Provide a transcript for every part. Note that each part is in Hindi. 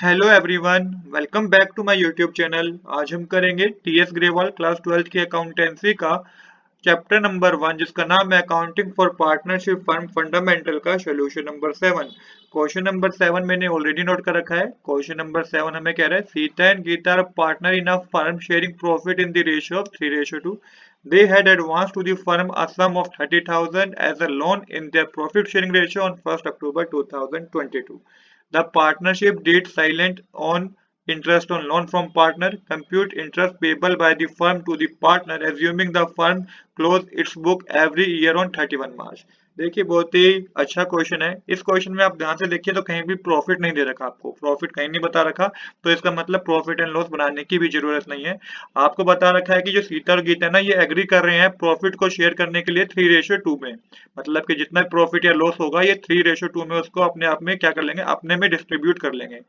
Hello everyone, welcome back to my YouTube channel. आज हम करेंगे टीएस ग्रेवाल क्लास 12 की अकाउंटेंसी का चैप्टर नंबर 1 जिसका नाम है accounting for partnership firm fundamental का सोल्यूशन नंबर 7। क्वेश्चन नंबर 7 मैंने ऑलरेडी नोट कर रखा है। क्वेश्चन नंबर 7 हमें कह रहा है Sita and Gita are partner in a firm sharing profit in the ratio of 3:2। They had advanced to the firm a sum of 30,000 as a loan in their profit sharing ratio on 1st October 2022. The partnership did silent on interest on loan from partner, compute interest payable by the firm to the partner, assuming the firm close its book every year on 31 March. देखिए बहुत ही अच्छा क्वेश्चन है। इस क्वेश्चन में आप ध्यान से देखिए तो कहीं भी प्रॉफिट नहीं दे रखा, आपको प्रॉफिट कहीं नहीं बता रखा, तो इसका मतलब प्रॉफिट एंड लॉस बनाने की भी जरूरत नहीं है। आपको बता रखा है कि जो सीता और गीता है ना, ये एग्री कर रहे हैं प्रॉफिट को शेयर करने के लिए 3:2 में। मतलब कि जितना प्रॉफिट या लॉस होगा ये 3:2 में उसको अपने आप में क्या कर लेंगे, अपने में डिस्ट्रीब्यूट कर लेंगे।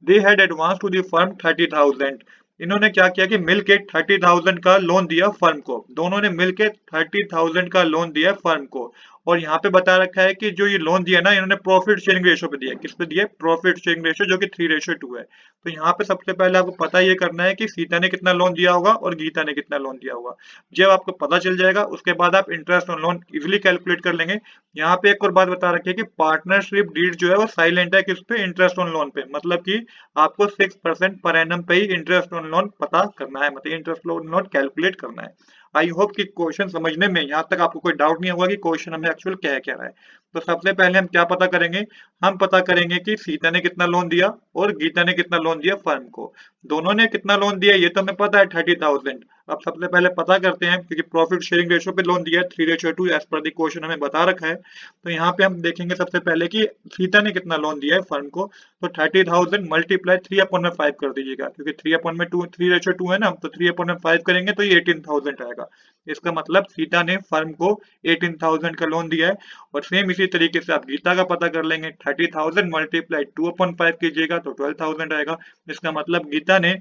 They had advance to the firm 30,000। इन्होंने क्या किया कि मिलके 30,000 का लोन दिया फर्म को। दोनों ने मिलके 30,000 का लोन दिया फर्म को। और यहाँ पे बता रखा है कि जो ये लोन दिया ना, इन्होंने प्रॉफिट शेयरिंग रेशियो पे दिया। किस पे दिया? प्रॉफिट शेयरिंग रेशियो, जो कि 3:2 है। तो यहाँ पे सबसे पहले आपको पता ये करना है कि सीता ने कितना लोन दिया होगा और गीता ने कितना लोन दिया होगा। जब आपको पता चल जाएगा उसके बाद आप interest on loan easily calculate कर लेंगे। यहाँ पे एक और बात बता रखी है कि पार्टनरशिप डीड जो है वो साइलेंट है किस पे? इंटरेस्ट ऑन लोन पे। मतलब कि आपको 6% पर एनम पे ही इंटरेस्ट ऑन लोन पता करना है, मतलब इंटरेस्ट ऑन लोन कैलकुलेट करना है। आई होप कि क्वेश्चन समझने में यहाँ तक आपको कोई डाउट नहीं होगा कि क्वेश्चन हमें एक्चुअल कह रहा है। तो सबसे पहले हम क्या पता करेंगे? हम पता करेंगे कि सीता ने कितना लोन दिया और गीता ने कितना लोन दिया फर्म को। दोनों ने कितना लोन दिया ये तो हमें पता है, 30,000। अब सबसे पहले पता करते हैं, क्योंकि प्रॉफिट शेयरिंग रेशियो पे लोन दिया है 3:2 एज पर द क्वेश्चन हमें बता रखा है। तो यहाँ पे हम देखेंगे सबसे पहले कि सीता ने कितना लोन दिया है फर्म को। तो 30,000 मल्टीप्लाई 3/5 कर दीजिएगा, क्योंकि 3/2 है ना, तो 3/5 करेंगे तो ये 18,000 आएगा। इसका मतलब सीता ने फर्म को 18,000 का लोन दिया है। और सेम इसी तरीके से आप गीता का पता कर लेंगे। 30,000 मल्टीप्लाई 2/5 कीजिएगा तो 12,000 आएगा। इसका मतलब गीता ने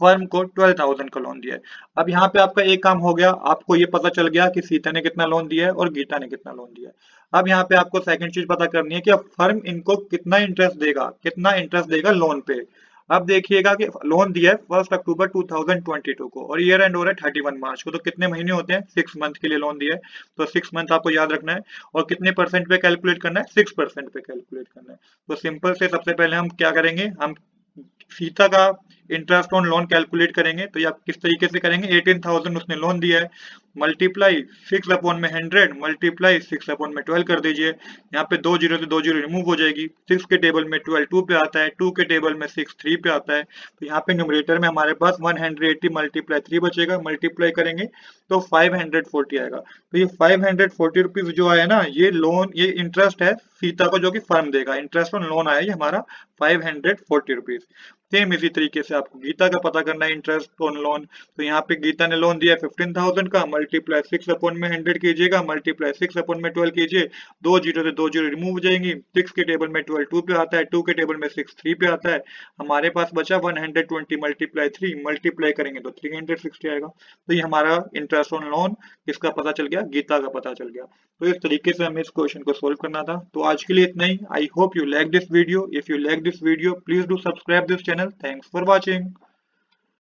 फर्म को 12,000 का लोन दिया है। अब यहाँ पे आपका एक काम हो गया, आपको ये पता चल गया कि सीता ने कितना लोन दिया है और गीता ने कितना लोन दिया है। अब यहाँ पे आपको सेकंड चीज पता करनी है कि अब फर्म इनको कितना इंटरेस्ट देगा, कितना इंटरेस्ट देगा लोन पे। अब देखिएगा कि लोन दिया है 1 अक्टूबर 2022 को और ईयर एंड हो रहा है 31 मार्च को। तो कितने महीने होते हैं? 6 मंथ के लिए लोन दिया है। तो 6 मंथ आपको याद रखना है। और कितने परसेंट पे कैलकुलेट करना है? 6% पे कैलकुलेट करना है। तो सिंपल से सबसे पहले हम क्या करेंगे, हम सीता का इंटरेस्ट ऑन लोन कैलकुलेट करेंगे। तो ये आप किस तरीके से करेंगे? 18,000 उसने लोन दिया है, मल्टीप्लाई 6/100 मल्टीप्लाई 6/12 कर दीजिए। यहाँ पे 2 जीरो से 2 जीरो रिमूव हो जाएगी। 6 के टेबल में 12 2 पे आता है, 2 के टेबल में 6 3 पे आता है। तो यहाँ पे न्यूमरेटर में हमारे पास 180 मल्टीप्लाई 3 बचेगा। मल्टीप्लाई करेंगे तो 540 आएगा। तो ये 540 रुपीज जो आया ना, ये लोन, ये इंटरेस्ट है सीता को जो कि फर्म देगा। इंटरेस्ट ऑन लोन आया ये हमारा 540 रुपीज। सेम इसी तरीके से आपको गीता का पता करना है, इंटरेस्ट ऑन लोन। तो यहाँ पे गीता ने लोन दिया 15,000 का, मल्टीप्लाई 6/100 कीजिएगा, मल्टीप्लाई 6/12 कीजिए। 2 जीरो से 2 जीरो रिमूव हो जाएंगी। 6 के टेबल में 12 2 पे आता है, 2 के टेबल में 6 3 पे आता है। हमारे पास बचा 120 मल्टीप्लाई 3, मल्टीप्लाई करेंगे तो 360 आएगा। तो ये हमारा इंटरेस्ट ऑन लोन किसका पता चल गया? गीता का पता चल गया। तो इस तरीके से हमें इस क्वेश्चन को सोल्व करना था। तो आज के लिए इतना ही। I hope you like this video. If you like this video, please do subscribe this channel. Thanks for watching.